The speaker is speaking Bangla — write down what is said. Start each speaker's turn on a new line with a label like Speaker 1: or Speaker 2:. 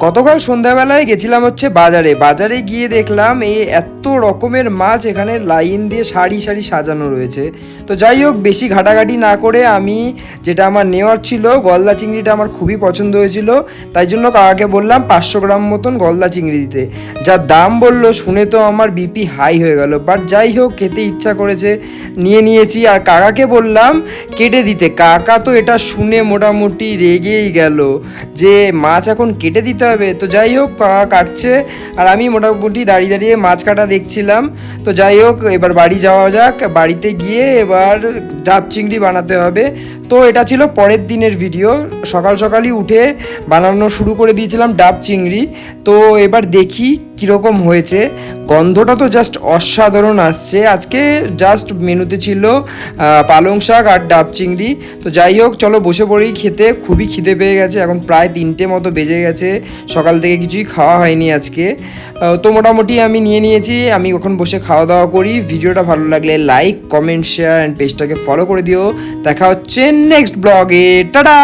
Speaker 1: গতকাল সন্ধ্যাবেলায় গেছিলাম হচ্ছে বাজারে গিয়ে দেখলাম এই এত রকমের মাছ এখানে লাইন দিয়ে সারি সারি সাজানো রয়েছে। তো যাই হোক, বেশি ঘাটাঘাটি না করে আমি যেটা আমার নেওয়ার ছিল, গলদা চিংড়িটা আমার খুবই পছন্দ হয়েছিল, তাই জন্য কাকাকে বললাম 500 গ্রাম মতন গলদা চিংড়ি দিতে। যা দাম বললো শুনে তো আমার বিপি হাই হয়ে গেল, বাট যাই হোক খেতে ইচ্ছা করেছে নিয়েছি। আর কাকাকে বললাম কেটে দিতে, কাকা তো এটা শুনে মোটামুটি রেগেই গেল যে মাছ এখন কেটে দিতে হবে। তো যাই হোক কাকা কাটছে আর আমি মোটামুটি দাঁড়িয়ে দাঁড়িয়ে মাছ কাটা দেখছিলাম। তো যাই হোক এবার বাড়ি যাওয়া যাক, বাড়িতে গিয়ে এবার ডাব চিংড়ি বানাতে হবে। তো এটা ছিল পরের দিনের ভিডিও, সকাল সকালই উঠে বানানো শুরু করে দিয়েছিলাম ডাব চিংড়ি। তো এবার দেখি কীরকম হয়েছে, গন্ধটা তো জাস্ট অসাধারণ আসছে। আজকে জাস্ট মেনুতে ছিল পালং শাক আর ডাব চিংড়ি। তো যাই হোক চলো বসে পড়ি খেতে, খুবই খিদে পেয়ে গেছে, এখন প্রায় 3টে মতো বেজে গেছে, সকাল থেকে কিছুই খাওয়া হয়নি আজকে। তো মোটামুটি আমি নিয়েছি, আমি এখন বসে খাওয়া দাওয়া করি। ভিডিওটা ভালো লাগলে লাইক কমেন্ট শেয়ার অ্যান্ড পেজটাকে ফলো করে দিও। দেখা হচ্ছে নেক্সট ব্লগে, টাটা।